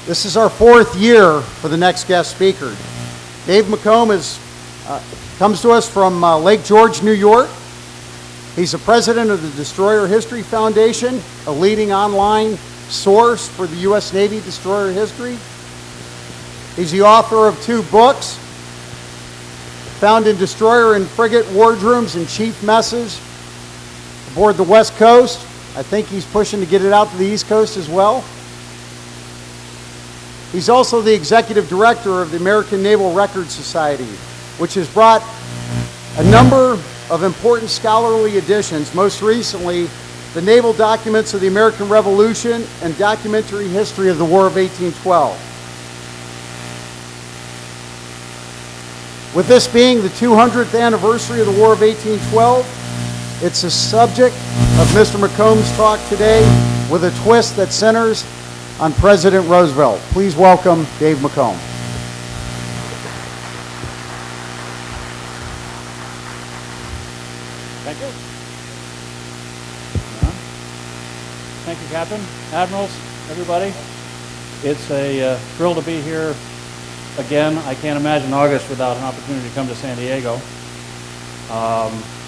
This is our fourth year for the next guest speaker. Dave McComb comes to us from Lake George, New York. He's the president of the Destroyer History Foundation, a leading online source for the U.S. Navy destroyer history. He's the author of 2 books, found in destroyer and frigate wardrooms and chief messes aboard the West Coast. I think he's pushing to get it out to the East Coast as well. He's also the executive director of the American Naval Records Society, which has brought a number of important scholarly additions, most recently the Naval Documents of the American Revolution and Documentary History of the War of 1812. With this being the 200th anniversary of the War of 1812, it's the subject of Mr. McComb's talk today with a twist that centers on President Roosevelt. Please welcome Dave McComb. Thank you. Thank you, Captain, Admirals, everybody. It's a thrill to be here again. I can't imagine August without an opportunity to come to San Diego.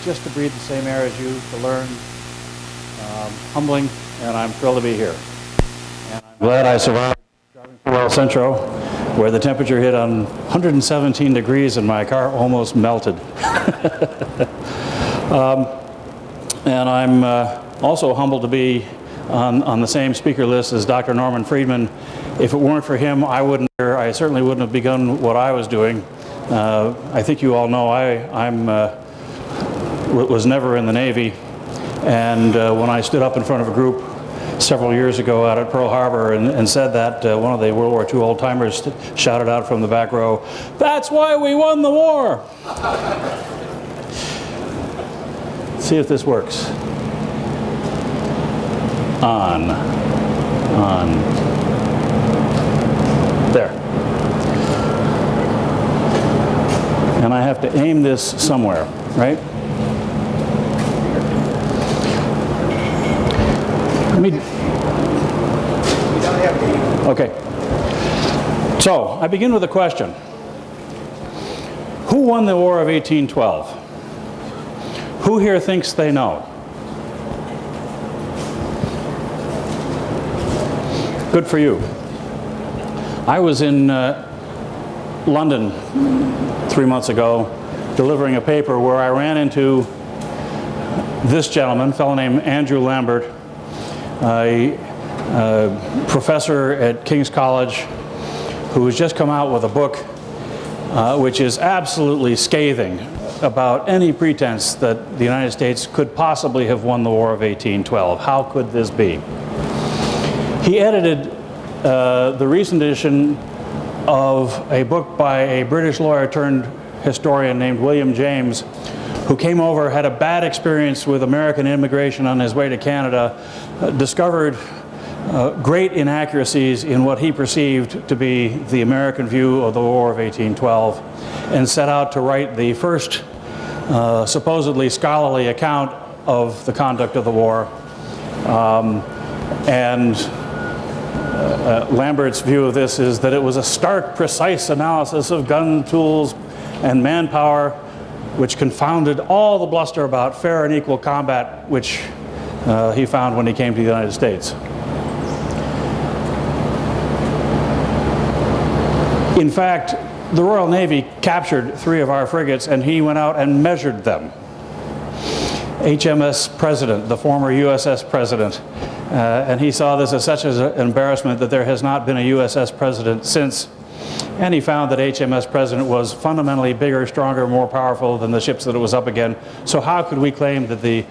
Just to breathe the same air as you, to learn, humbling, and I'm thrilled to be here. And I'm glad I survived driving through El Centro, where the temperature hit on 117 degrees and my car almost melted. And I'm also humbled to be on the same speaker list as Dr. Norman Friedman. If it weren't for him, I certainly wouldn't have begun what I was doing. I think you all know I was never in the Navy, and when I stood up in front of a group several years ago out at Pearl Harbor and said that, one of the World War II old-timers shouted out from the back row, "That's why we won the war!" See if this works. On. There. And I have to aim this somewhere, right? Okay. So, I begin with a question. Who won the War of 1812? Who here thinks they know? Good for you. I was in London 3 months ago delivering a paper where I ran into this gentleman, a fellow named Andrew Lambert, a professor at King's College who has just come out with a book which is absolutely scathing about any pretense that the United States could possibly have won the War of 1812. How could this be? He edited the recent edition of a book by a British lawyer turned historian named William James, who came over, had a bad experience with American immigration on his way to Canada, discovered great inaccuracies in what he perceived to be the American view of the War of 1812, and set out to write the first supposedly scholarly account of the conduct of the war. Lambert's view of this is that it was a stark, precise analysis of gun tools and manpower, which confounded all the bluster about fair and equal combat, which he found when he came to the United States. In fact, the Royal Navy captured 3 of our frigates, and he went out and measured them. HMS President, the former USS President, and he saw this as such an embarrassment that there has not been a USS President since. And he found that HMS President was fundamentally bigger, stronger, more powerful than the ships that it was up against. So how could we claim that the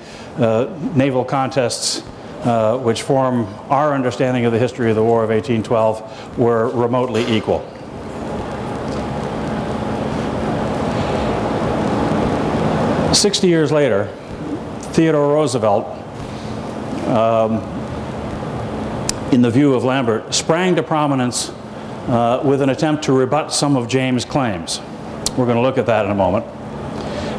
naval contests which form our understanding of the history of the War of 1812 were remotely equal? "60 years later, Theodore Roosevelt, in the view of Lambert, sprang to prominence with an attempt to rebut some of James' claims. We're going to look at that in a moment.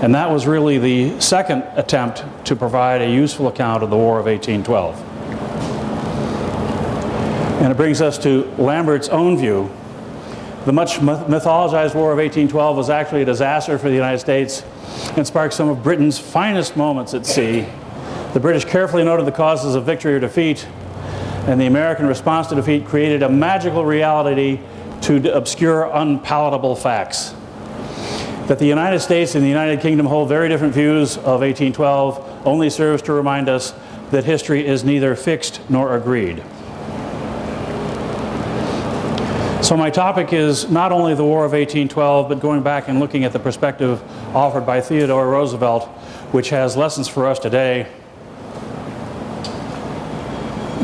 And that was really the second attempt to provide a useful account of the War of 1812. And it brings us to Lambert's own view. The much mythologized War of 1812 was actually a disaster for the United States and sparked some of Britain's finest moments at sea. The British carefully noted the causes of victory or defeat, and the American response to defeat created a magical reality to obscure unpalatable facts. That the United States and the United Kingdom hold very different views of 1812 only serves to remind us that history is neither fixed nor agreed. So my topic is not only the War of 1812, but going back and looking at the perspective offered by Theodore Roosevelt, which has lessons for us today.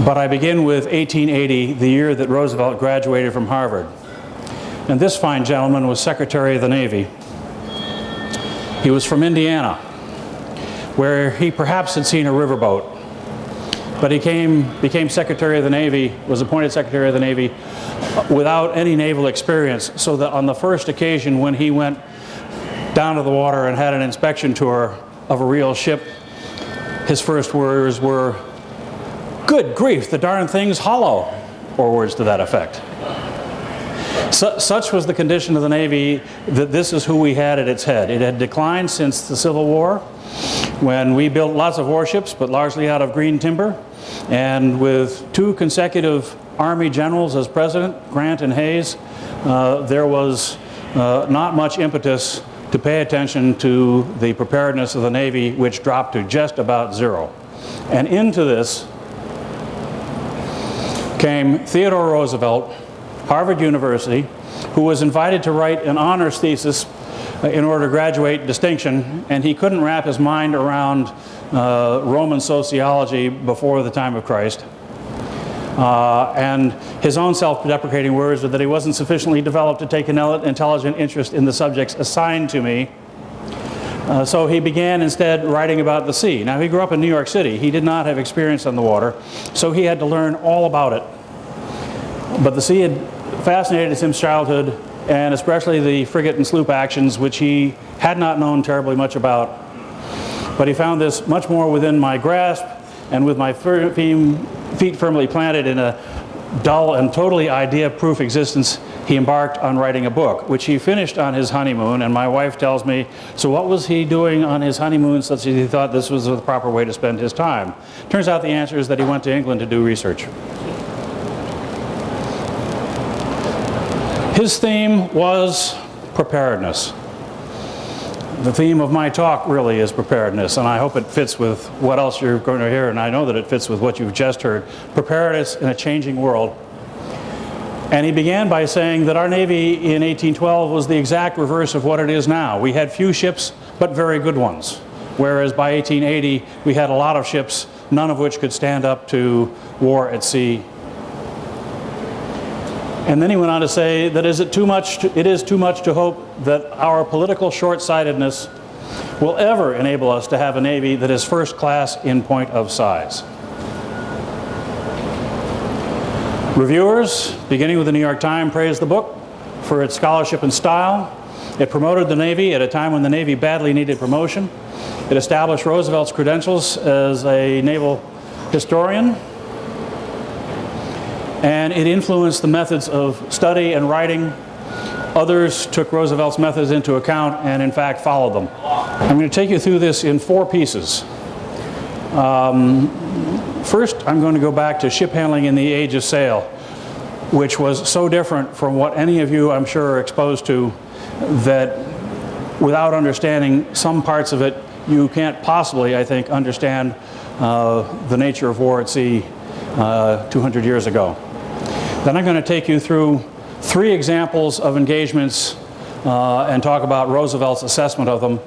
But I begin with 1880, the year that Roosevelt graduated from Harvard. And this fine gentleman was Secretary of the Navy. He was from Indiana, where he perhaps had seen a riverboat. But he became Secretary of the Navy, was appointed Secretary of the Navy without any naval experience, so that on the first occasion when he went down to the water and had an inspection tour of a real ship, his first words were, "Good grief, the darn thing's hollow," or words to that effect. Such was the condition of the Navy that this is who we had at its head. It had declined since the Civil War, when we built lots of warships, but largely out of green timber, and with 2 consecutive Army generals as president, Grant and Hayes, there was not much impetus to pay attention to the preparedness of the Navy, which dropped to just about zero. And into this came Theodore Roosevelt, Harvard University, who was invited to write an honors thesis in order to graduate distinction, and he couldn't wrap his mind around Roman sociology before the time of Christ. And his own self-deprecating words were that he wasn't sufficiently developed to take an intelligent interest in the subjects assigned to me. So he began instead writing about the sea. Now, he grew up in New York City. He did not have experience on the water, so he had to learn all about it. But the sea had fascinated him since childhood, and especially the frigate and sloop actions, which he had not known terribly much about. But he found this much more within my grasp, and with my feet firmly planted in a dull and totally idea-proof existence, he embarked on writing a book, which he finished on his honeymoon. And my wife tells me, so what was he doing on his honeymoon such that he thought this was the proper way to spend his time? Turns out the answer is that he went to England to do research. His theme was preparedness. The theme of my talk really is preparedness, and I hope it fits with what else you're going to hear, and I know that it fits with what you've just heard. Preparedness in a changing world. And he began by saying that our Navy in 1812 was the exact reverse of what it is now. We had few ships, but very good ones. Whereas by 1880, we had a lot of ships, none of which could stand up to war at sea. And then he went on to say that it is too much to hope that our political short-sightedness will ever enable us to have a Navy that is first class in point of size. Reviewers, beginning with the New York Times, praised the book for its scholarship and style. It promoted the Navy at a time when the Navy badly needed promotion. It established Roosevelt's credentials as a naval historian. And it influenced the methods of study and writing. Others took Roosevelt's methods into account and in fact followed them. I'm going to take you through this in 4 pieces. First, I'm going to go back to ship handling in the age of sail, which was so different from what any of you, I'm sure, are exposed to, that without understanding some parts of it, you can't possibly, I think, understand the nature of war at sea 200 years ago. Then I'm going to take you through 3 examples of engagements and talk about Roosevelt's assessment of them.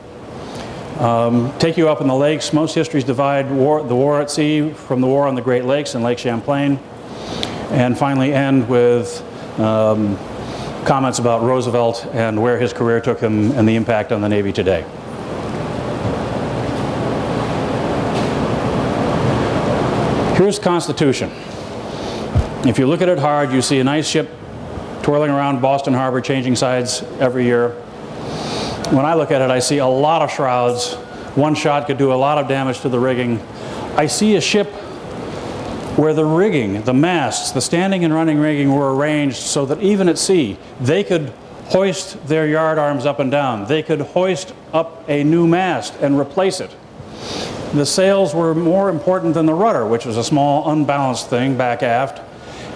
Take you up in the lakes. Most histories divide the war at sea from the war on the Great Lakes and Lake Champlain. And finally end with comments about Roosevelt and where his career took him and the impact on the Navy today. Here's the Constitution. If you look at it hard, you see a nice ship twirling around Boston Harbor, changing sides every year. When I look at it, I see a lot of shrouds. One shot could do a lot of damage to the rigging. I see a ship where the rigging, the masts, the standing and running rigging were arranged so that even at sea, they could hoist their yard arms up and down. They could hoist up a new mast and replace it. The sails were more important than the rudder, which was a small, unbalanced thing back aft.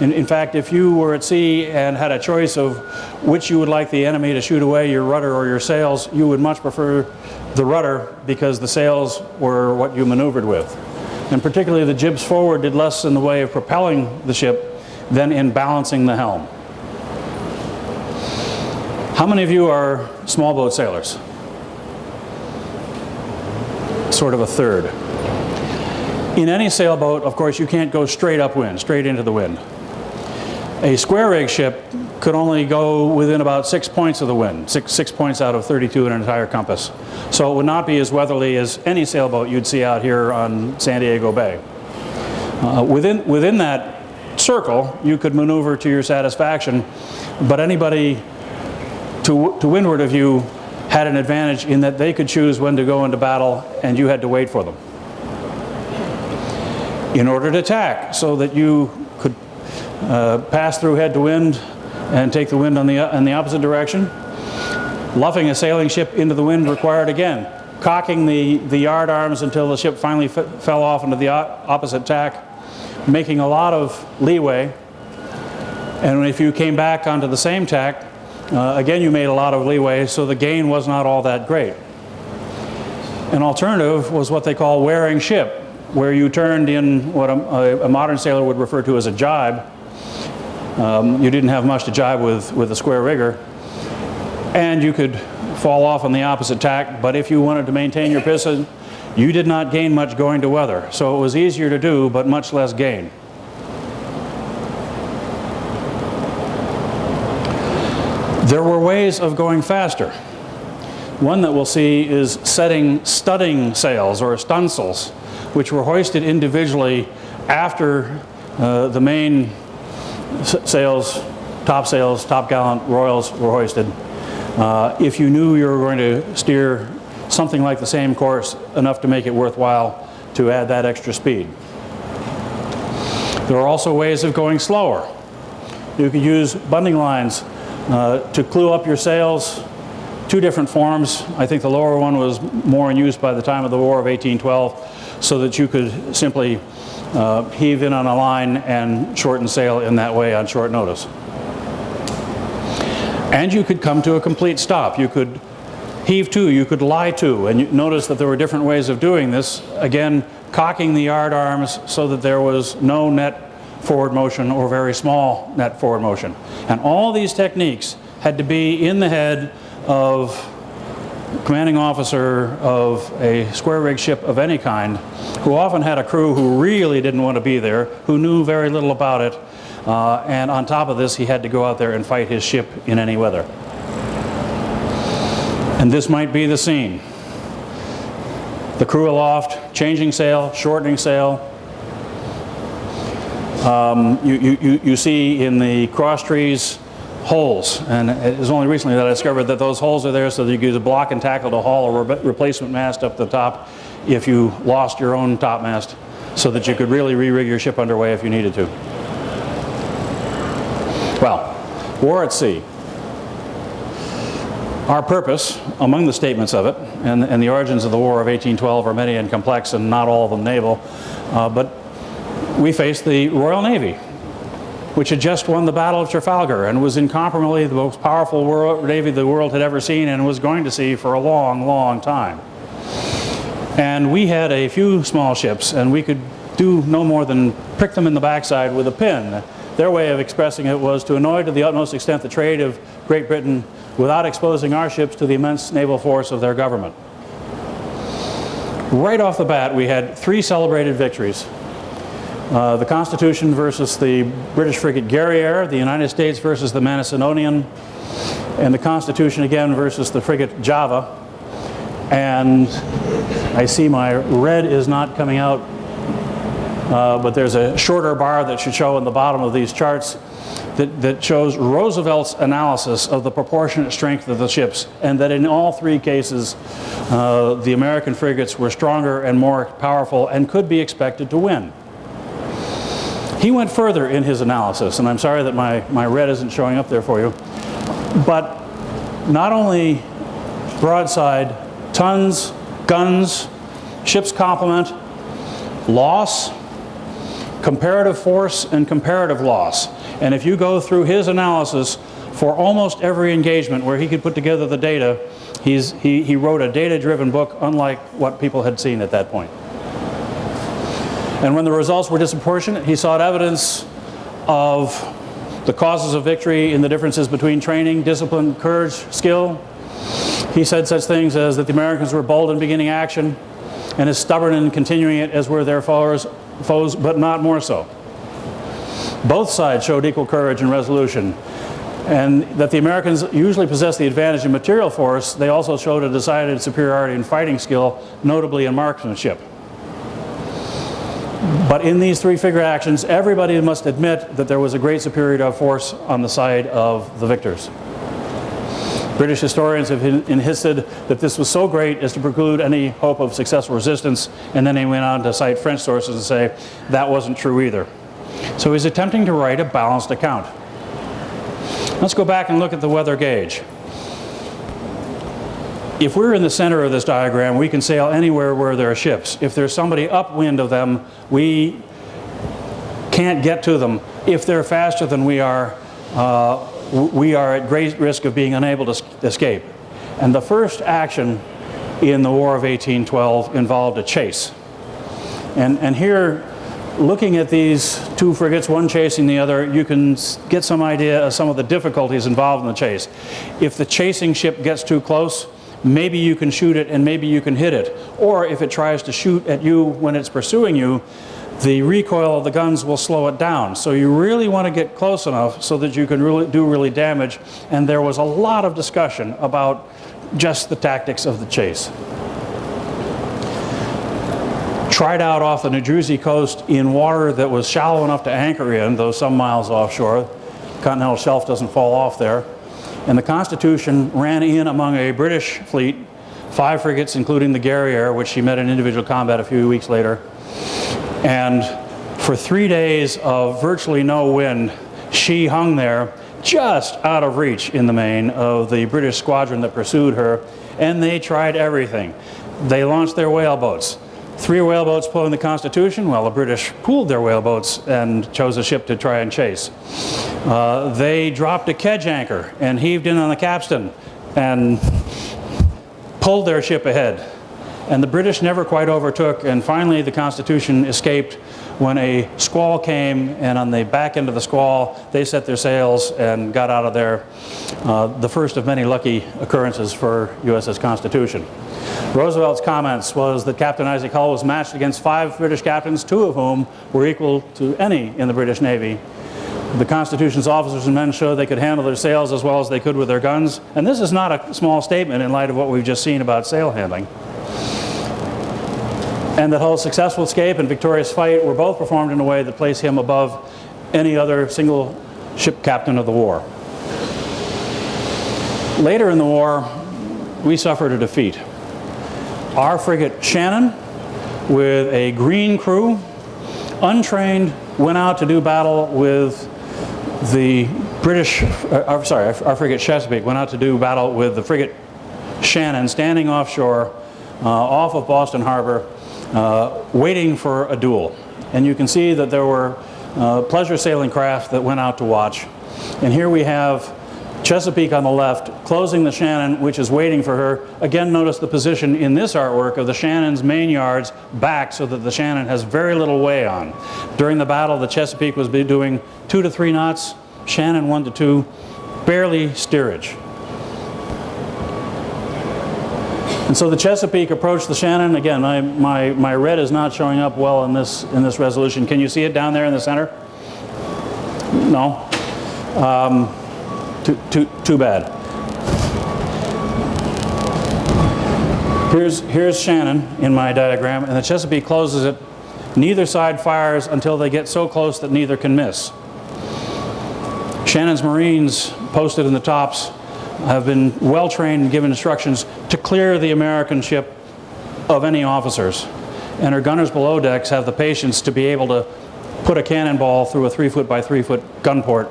In fact, if you were at sea and had a choice of which you would like the enemy to shoot away, your rudder or your sails, you would much prefer the rudder because the sails were what you maneuvered with. And particularly the jibs forward did less in the way of propelling the ship than in balancing the helm. How many of you are small boat sailors? Sort of a third. In any sailboat, of course, you can't go straight upwind, straight into the wind. A square rig ship could only go within about 6 points of the wind, six points out of 32 in an entire compass. So it would not be as weatherly as any sailboat you'd see out here on San Diego Bay. Within that circle, you could maneuver to your satisfaction, but anybody to windward of you had an advantage in that they could choose when to go into battle and you had to wait for them. In order to tack, so that you could pass through head to wind and take the wind in the opposite direction, luffing a sailing ship into the wind required, again, cocking the yard arms until the ship finally fell off into the opposite tack, making a lot of leeway. And if you came back onto the same tack, again you made a lot of leeway, so the gain was not all that great. An alternative was what they call wearing ship, where you turned in what a modern sailor would refer to as a jibe. You didn't have much to jibe with a square rigger, and you could fall off on the opposite tack, but if you wanted to maintain your piston, you did not gain much going to weather. So it was easier to do, but much less gain. There were ways of going faster. One that we'll see is setting studding sails or stunsails, which were hoisted individually after the main sails, top gallant royals were hoisted. If you knew you were going to steer something like the same course enough to make it worthwhile to add that extra speed. There are also ways of going slower. You could use bunding lines to clue up your sails. Two different forms. I think the lower one was more in use by the time of the War of 1812, so that you could simply heave in on a line and shorten sail in that way on short notice. And you could come to a complete stop. You could heave to, you could lie to, and you notice that there were different ways of doing this. Again, cocking the yard arms so that there was no net forward motion or very small net forward motion. And all these techniques had to be in the head of commanding officer of a square rig ship of any kind, who often had a crew who really didn't want to be there, who knew very little about it, and on top of this he had to go out there and fight his ship in any weather. And this might be the scene. The crew aloft, changing sail, shortening sail. You see in the cross trees holes, and it was only recently that I discovered that those holes are there so that you could use a block and tackle to haul a replacement mast up the top if you lost your own topmast, so that you could really re-rig your ship underway if you needed to. Well, war at sea. Our purpose, among the statements of it, and the origins of the War of 1812 are many and complex, and not all of them naval, but we faced the Royal Navy, which had just won the Battle of Trafalgar and was incomparably the most powerful navy the world had ever seen and was going to see for a long, long time. And we had a few small ships, and we could do no more than prick them in the backside with a pin. Their way of expressing it was to annoy to the utmost extent the trade of Great Britain without exposing our ships to the immense naval force of their government. Right off the bat, we had three celebrated victories. The Constitution versus the British frigate Guerriere, the United States versus the Macedonian, and the Constitution again versus the frigate Java. And I see my red is not coming out, but there's a shorter bar that should show in the bottom of these charts that shows Roosevelt's analysis of the proportionate strength of the ships, and that in all three cases the American frigates were stronger and more powerful and could be expected to win. He went further in his analysis, and I'm sorry that my red isn't showing up there for you, but not only broadside, tons, guns, ship's complement, loss, comparative force, and comparative loss. And if you go through his analysis for almost every engagement where he could put together the data, he wrote a data-driven book unlike what people had seen at that point. And when the results were disproportionate, he sought evidence of the causes of victory in the differences between training, discipline, courage, skill. He said such things as that the Americans were bold in beginning action and as stubborn in continuing it as were their foes, but not more so. Both sides showed equal courage and resolution, and that the Americans usually possessed the advantage in material force. They also showed a decided superiority in fighting skill, notably in marksmanship. But in these three figure actions, everybody must admit that there was a great superiority of force on the side of the victors. British historians have insisted that this was so great as to preclude any hope of successful resistance, and then they went on to cite French sources and say that wasn't true either. So he's attempting to write a balanced account. Let's go back and look at the weather gauge. If we're in the center of this diagram, we can sail anywhere where there are ships. If there's somebody upwind of them, we can't get to them. If they're faster than we are at great risk of being unable to escape. And the first action in the War of 1812 involved a chase. And here, looking at these two frigates, one chasing the other, you can get some idea of some of the difficulties involved in the chase. If the chasing ship gets too close, maybe you can shoot it and maybe you can hit it. Or if it tries to shoot at you when it's pursuing you, the recoil of the guns will slow it down. So you really want to get close enough so that you can really do damage. And there was a lot of discussion about just the tactics of the chase. Tried out off the New Jersey coast in water that was shallow enough to anchor in, though some miles offshore. The continental shelf doesn't fall off there. And the Constitution ran in among a British fleet, 5 frigates, including the Guerriere, which she met in individual combat a few weeks later. And for 3 days of virtually no wind, she hung there just out of reach in the main of the British squadron that pursued her, and they tried everything. They launched their whaleboats. 3 whaleboats pulling the Constitution, while the British pooled their whaleboats and chose a ship to try and chase. They dropped a kedge anchor and heaved in on the capstan and pulled their ship ahead. And the British never quite overtook, and finally the Constitution escaped when a squall came, and on the back end of the squall they set their sails and got out of there. The first of many lucky occurrences for USS Constitution. Roosevelt's comments was that Captain Isaac Hull was matched against 5 British captains, 2 of whom were equal to any in the British Navy. The Constitution's officers and men showed they could handle their sails as well as they could with their guns. And this is not a small statement in light of what we've just seen about sail handling. And that Hull's successful escape and victorious fight were both performed in a way that placed him above any other single ship captain of the war. Later in the war, we suffered a defeat. Our frigate Shannon, with a green crew, untrained, went out to do battle with the British, our frigate Chesapeake went out to do battle with the frigate Shannon, standing offshore off of Boston Harbor, waiting for a duel. And you can see that there were pleasure sailing craft that went out to watch. And here we have Chesapeake on the left, closing the Shannon, which is waiting for her. Again, notice the position in this artwork of the Shannon's main yards back so that the Shannon has very little way on. During the battle, the Chesapeake was doing 2 to 3 knots, Shannon 1 to 2, barely steerage. And so the Chesapeake approached the Shannon. Again, my red is not showing up well in this resolution. Can you see it down there in the center? No? Too bad. Here's Shannon in my diagram, and the Chesapeake closes it. Neither side fires until they get so close that neither can miss. Shannon's Marines posted in the tops have been well trained and given instructions to clear the American ship of any officers. And her gunners below decks have the patience to be able to put a cannonball through a 3-foot by 3-foot gun port,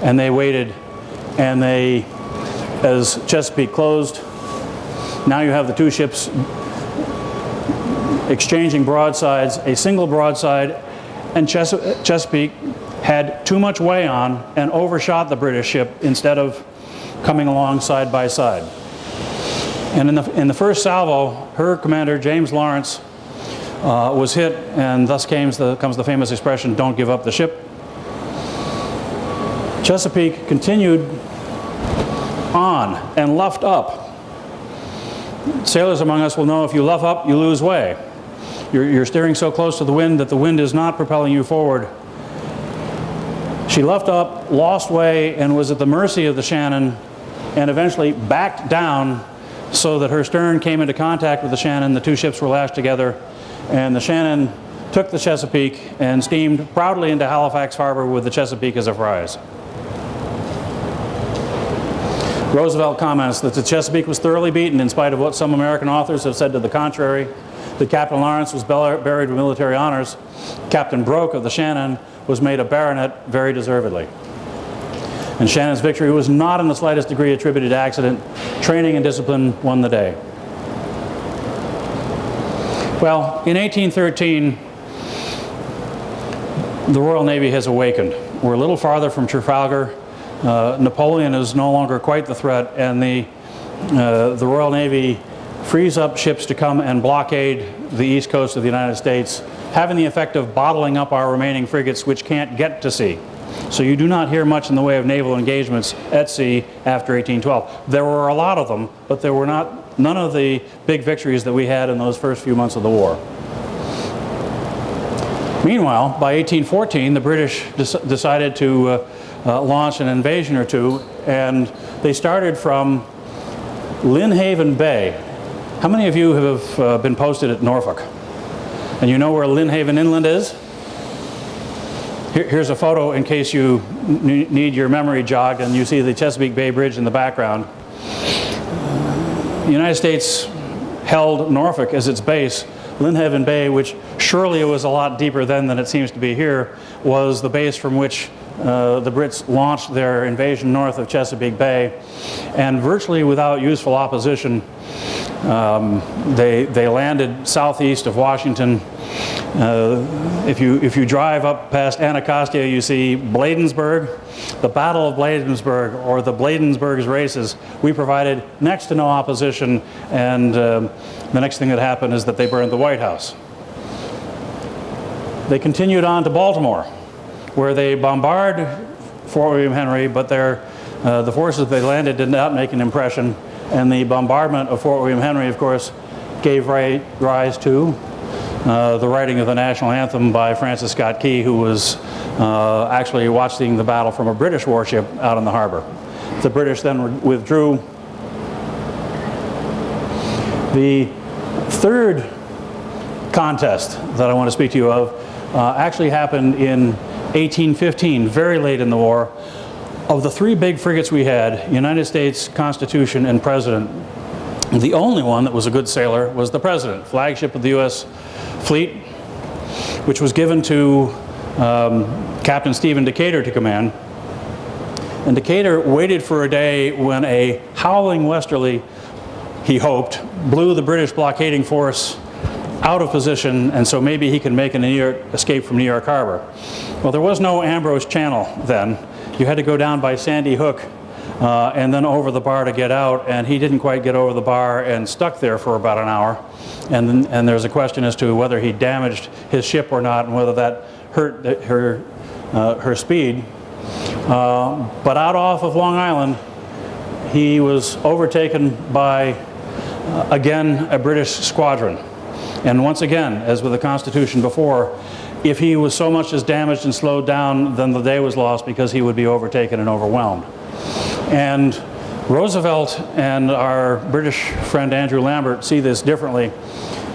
and they waited, and they, as Chesapeake closed, now you have the two ships exchanging broadsides, a single broadside, and Chesapeake had too much way on and overshot the British ship instead of coming along side by side. And in the first salvo, her commander, James Lawrence, was hit, and thus comes the famous expression, "Don't give up the ship." Chesapeake continued on and luffed up. Sailors among us will know if you luff up, you lose way. You're steering so close to the wind that the wind is not propelling you forward. She luffed up, lost way, and was at the mercy of the Shannon, and eventually backed down so that her stern came into contact with the Shannon. The two ships were lashed together, and the Shannon took the Chesapeake and steamed proudly into Halifax Harbor with the Chesapeake as a prize. Roosevelt comments that the Chesapeake was thoroughly beaten in spite of what some American authors have said to the contrary, that Captain Lawrence was buried with military honors. Captain Broke of the Shannon was made a baronet very deservedly. And Shannon's victory was not in the slightest degree attributed to accident. Training and discipline won the day. Well, in 1813, the Royal Navy has awakened. We're a little farther from Trafalgar. Napoleon is no longer quite the threat, and the Royal Navy frees up ships to come and blockade the east coast of the United States, having the effect of bottling up our remaining frigates, which can't get to sea. So you do not hear much in the way of naval engagements at sea after 1812. There were a lot of them, but there were none of the big victories that we had in those first few months of the war. Meanwhile, by 1814, the British decided to launch an invasion or two, and they started from Lynnhaven Bay. How many of you have been posted at Norfolk? And you know where Lynnhaven Inland is? Here's a photo in case you need your memory jogged, and you see the Chesapeake Bay Bridge in the background. The United States held Norfolk as its base. Lynnhaven Bay, which surely it was a lot deeper then than it seems to be here, was the base from which the Brits launched their invasion north of Chesapeake Bay, and virtually without useful opposition, they landed southeast of Washington. If you drive up past Anacostia, you see Bladensburg. The Battle of Bladensburg, or the Bladensburg's races, we provided next to no opposition, and the next thing that happened is that they burned the White House. They continued on to Baltimore, where they bombarded Fort William Henry, but the forces they landed did not make an impression, and the bombardment of Fort William Henry, of course, gave rise to the writing of the national anthem by Francis Scott Key, who was actually watching the battle from a British warship out in the harbor. The British then withdrew. The third contest that I want to speak to you of actually happened in 1815, very late in the war. Of the three big frigates we had, United States, Constitution, and President, the only one that was a good sailor was the President, flagship of the U.S. fleet, which was given to Captain Stephen Decatur to command. And Decatur waited for a day when a howling westerly, he hoped, blew the British blockading force out of position, and so maybe he could make an escape from New York Harbor. Well, there was no Ambrose Channel then. You had to go down by Sandy Hook and then over the bar to get out, and he didn't quite get over the bar and stuck there for about an hour. And there's a question as to whether he damaged his ship or not, and whether that hurt her speed. But out off of Long Island, he was overtaken by, again, a British squadron. And once again, as with the Constitution before, if he was so much as damaged and slowed down, then the day was lost, because he would be overtaken and overwhelmed. And Roosevelt and our British friend Andrew Lambert see this differently.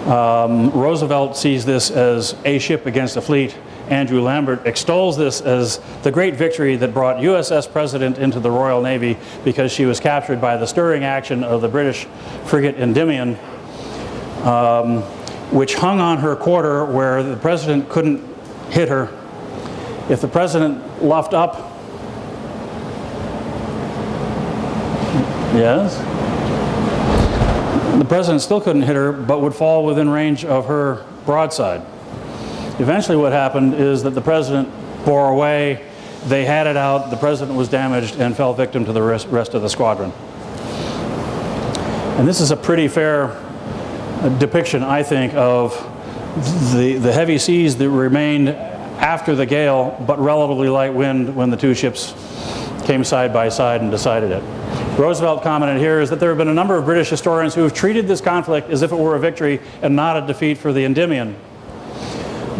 Roosevelt sees this as a ship against a fleet. Andrew Lambert extols this as the great victory that brought USS President into the Royal Navy, because she was captured by the stirring action of the British frigate Endymion, which hung on her quarter where the President couldn't hit her. If the president luffed up, yes, the president still couldn't hit her, but would fall within range of her broadside. Eventually what happened is that the president bore away, they had it out, the president was damaged and fell victim to the rest of the squadron. And this is a pretty fair depiction, I think, of the heavy seas that remained after the gale, but relatively light wind when the two ships came side by side and decided it. Roosevelt commented here is that there have been a number of British historians who have treated this conflict as if it were a victory and not a defeat for the Endymion.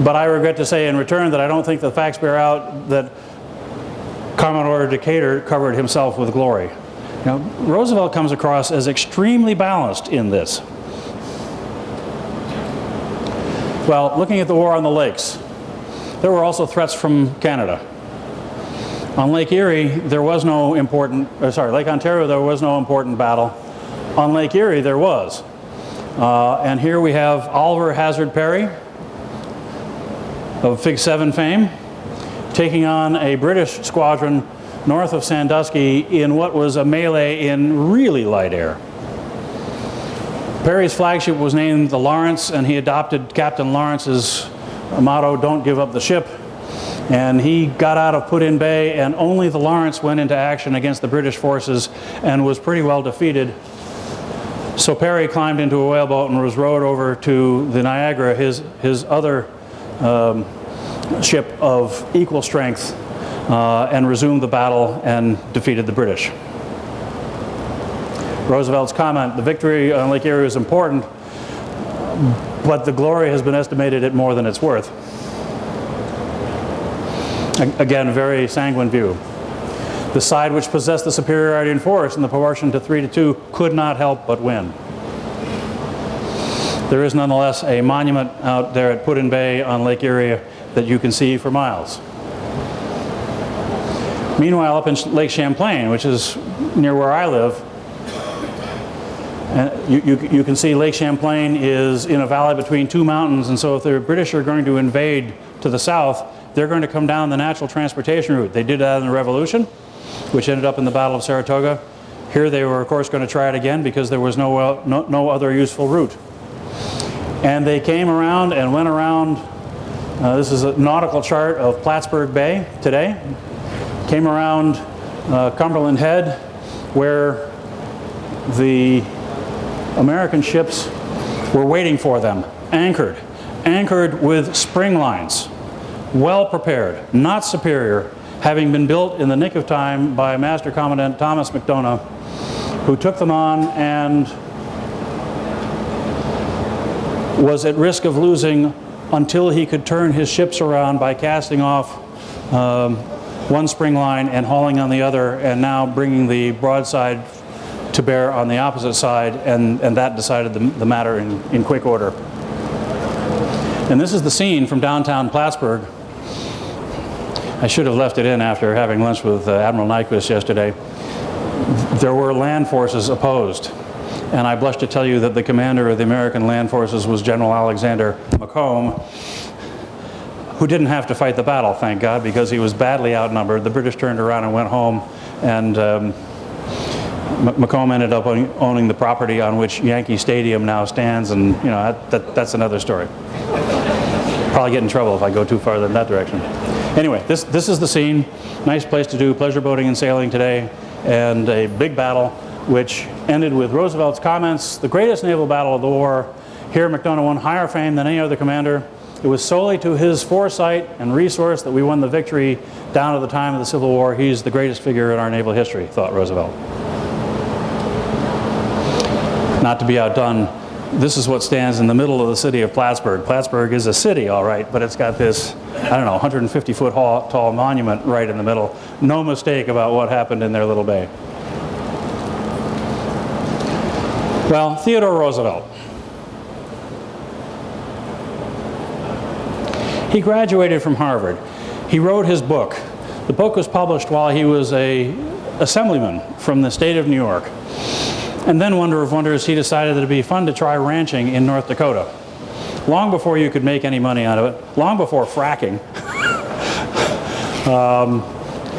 But I regret to say in return that I don't think the facts bear out that Commodore Decatur covered himself with glory. Now, Roosevelt comes across as extremely balanced in this. Well, looking at the war on the lakes, there were also threats from Canada. On Lake Erie, there was no important, Lake Ontario, there was no important battle. On Lake Erie, there was. And here we have Oliver Hazard Perry of Fig 7 fame, taking on a British squadron north of Sandusky in what was a melee in really light air. Perry's flagship was named the Lawrence, and he adopted Captain Lawrence's motto, "Don't give up the ship." And he got out of Put-in Bay, and only the Lawrence went into action against the British forces and was pretty well defeated. So Perry climbed into a whaleboat and was rowed over to the Niagara, his other ship of equal strength, and resumed the battle and defeated the British. Roosevelt's comment, the victory on Lake Erie is important, but the glory has been estimated at more than it's worth. Again, very sanguine view. The side which possessed the superiority in force in the proportion to 3-2 could not help but win. There is nonetheless a monument out there at Put-in Bay on Lake Erie that you can see for miles. Meanwhile, up in Lake Champlain, which is near where I live, you can see Lake Champlain is in a valley between two mountains, and so if the British are going to invade to the south, they're going to come down the natural transportation route. They did that in the Revolution, which ended up in the Battle of Saratoga. Here they were, of course, going to try it again because there was no other useful route. And they came around and went around. This is a nautical chart of Plattsburgh Bay today. Came around Cumberland Head, where the American ships were waiting for them, anchored with spring lines, well prepared, not superior, having been built in the nick of time by Master Commandant Thomas McDonough, who took them on and was at risk of losing until he could turn his ships around by casting off one spring line and hauling on the other, and now bringing the broadside to bear on the opposite side, and that decided the matter in quick order. And this is the scene from downtown Plattsburgh. I should have left it in after having lunch with Admiral Nyquist yesterday. There were land forces opposed, and I blush to tell you that the commander of the American land forces was General Alexander Macomb, who didn't have to fight the battle, thank God, because he was badly outnumbered. The British turned around and went home, and Macomb ended up owning the property on which Yankee Stadium now stands, and you know that's another story. Probably get in trouble if I go too far in that direction. Anyway, this is the scene. Nice place to do pleasure boating and sailing today, and a big battle which ended with Roosevelt's comments, the greatest naval battle of the war. Here McDonough won higher fame than any other commander. It was solely to his foresight and resource that we won the victory down to the time of the Civil War. He's the greatest figure in our naval history, thought Roosevelt. Not to be outdone, this is what stands in the middle of the city of Plattsburgh. Plattsburgh is a city, all right, but it's got this, I don't know, 150-foot tall monument right in the middle. No mistake about what happened in their little bay. Well, Theodore Roosevelt. He graduated from Harvard. He wrote his book. The book was published while he was an assemblyman from the state of New York. And then, wonder of wonders, he decided that it'd be fun to try ranching in North Dakota. Long before you could make any money out of it, long before fracking,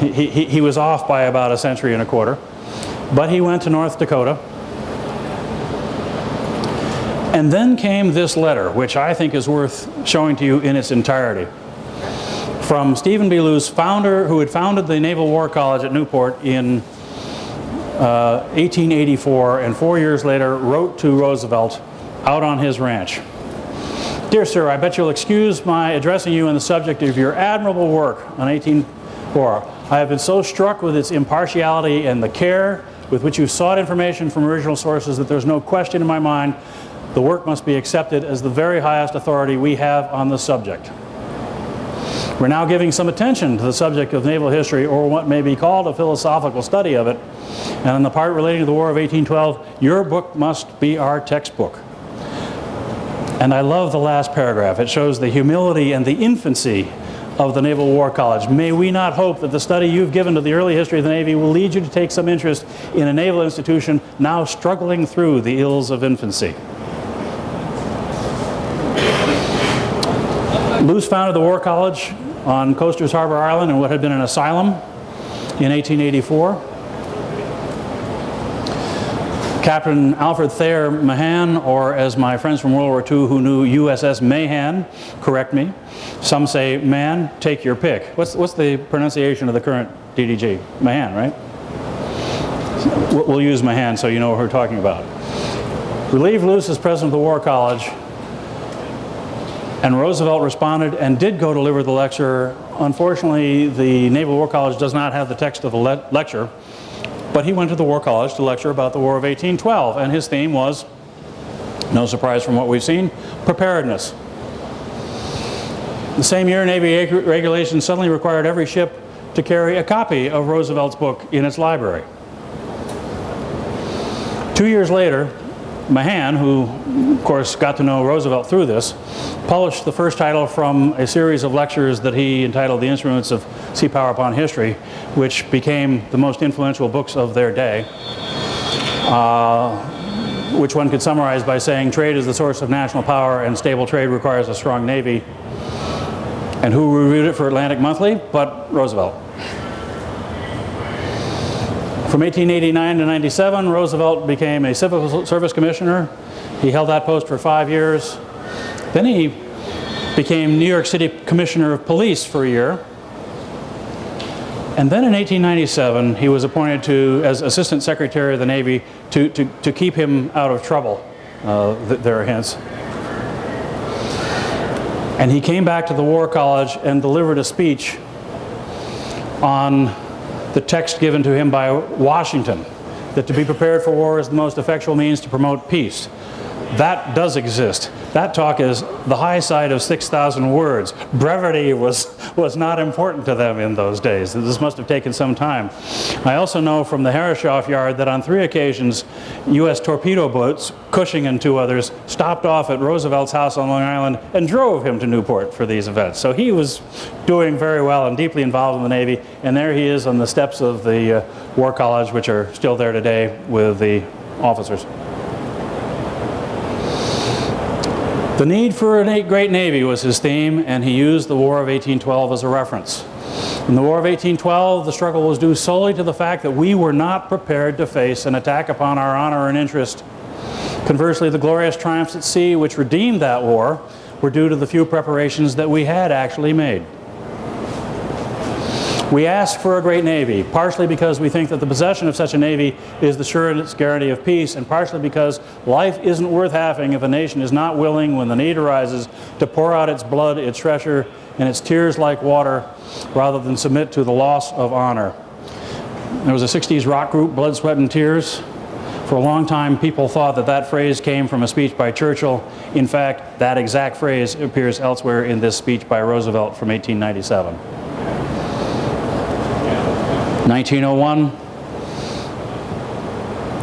He was off by about a century and a quarter, but he went to North Dakota. And then came this letter, which I think is worth showing to you in its entirety. From Stephen B. Luce, founder, who had founded the Naval War College at Newport in 1884, and 4 years later wrote to Roosevelt out on his ranch. Dear sir, I bet you'll excuse my addressing you on the subject of your admirable work on 1804. I have been so struck with its impartiality and the care with which you've sought information from original sources that there's no question in my mind the work must be accepted as the very highest authority we have on the subject. We're now giving some attention to the subject of naval history, or what may be called a philosophical study of it, and on the part relating to the War of 1812, your book must be our textbook. And I love the last paragraph. It shows the humility and the infancy of the Naval War College. May we not hope that the study you've given to the early history of the Navy will lead you to take some interest in a naval institution now struggling through the ills of infancy. Luce founded the War College on Coasters Harbor Island in what had been an asylum in 1884. Captain Alfred Thayer Mahan, or as my friends from World War II who knew USS Mahan correct me, some say Man, take your pick. What's the pronunciation of the current DDG? Mahan, right? We'll use Mahan so you know what we're talking about. Relieved Luce as president of the War College, and Roosevelt responded and did go deliver the lecture. Unfortunately, the Naval War College does not have the text of the lecture, but he went to the War College to lecture about the War of 1812, and his theme was, no surprise from what we've seen, preparedness. The same year, Navy regulations suddenly required every ship to carry a copy of Roosevelt's book in its library. 2 years later, Mahan, who of course got to know Roosevelt through this, published the first title from a series of lectures that he entitled The Instruments of Sea Power Upon History, which became the most influential books of their day, which one could summarize by saying trade is the source of national power and stable trade requires a strong navy. And who reviewed it for Atlantic Monthly but Roosevelt? From 1889 to 97, Roosevelt became a civil service commissioner. He held that post for 5 years. Then he became New York City Commissioner of Police for a year. And then in 1897, he was appointed as Assistant Secretary of the Navy to keep him out of trouble. There are hints. And he came back to the War College and delivered a speech on the text given to him by Washington, that to be prepared for war is the most effectual means to promote peace. That does exist. That talk is the high side of 6,000 words. Brevity was not important to them in those days. This must have taken some time. I also know from the Harrishoff yard that on 3 occasions, U.S. torpedo boats, Cushing and 2 others, stopped off at Roosevelt's house on Long Island and drove him to Newport for these events. So he was doing very well and deeply involved in the Navy, and there he is on the steps of the War College, which are still there today with the officers. The need for a great Navy was his theme, and he used the War of 1812 as a reference. In the War of 1812, the struggle was due solely to the fact that we were not prepared to face an attack upon our honor and interest. Conversely, the glorious triumphs at sea which redeemed that war were due to the few preparations that we had actually made. We ask for a great Navy, partially because we think that the possession of such a Navy is the surest guarantee of peace, and partially because life isn't worth having if a nation is not willing, when the need arises, to pour out its blood, its treasure, and its tears like water, rather than submit to the loss of honor. There was a 60s rock group, Blood, Sweat, and Tears. For a long time, people thought that that phrase came from a speech by Churchill. In fact, that exact phrase appears elsewhere in this speech by Roosevelt from 1897. 1901,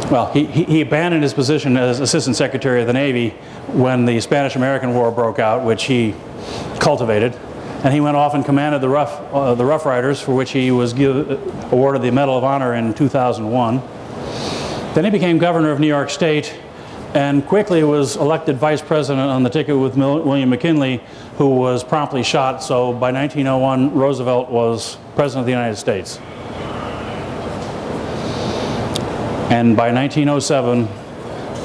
well, he abandoned his position as Assistant Secretary of the Navy when the Spanish-American War broke out, which he cultivated, and he went off and commanded the Rough Riders, for which he was awarded the Medal of Honor in 2001. Then he became governor of New York State, and quickly was elected vice president on the ticket with William McKinley, who was promptly shot. So by 1901, Roosevelt was president of the United States. And by 1907,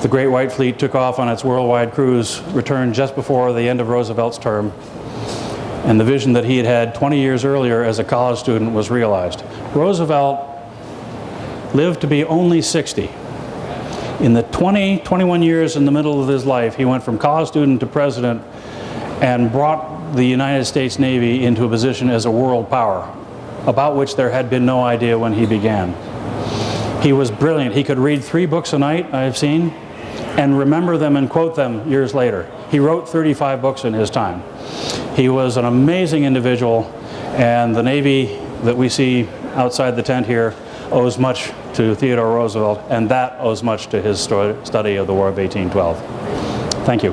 the Great White Fleet took off on its worldwide cruise, returned just before the end of Roosevelt's term, and the vision that he had had 20 years earlier as a college student was realized. Roosevelt lived to be only 60. In the 21 years in the middle of his life, he went from college student to president and brought the United States Navy into a position as a world power, about which there had been no idea when he began. He was brilliant. He could read 3 books a night, I've seen, and remember them and quote them years later. He wrote 35 books in his time. He was an amazing individual, and the Navy that we see outside the tent here owes much to Theodore Roosevelt, and that owes much to his study of the War of 1812. Thank you.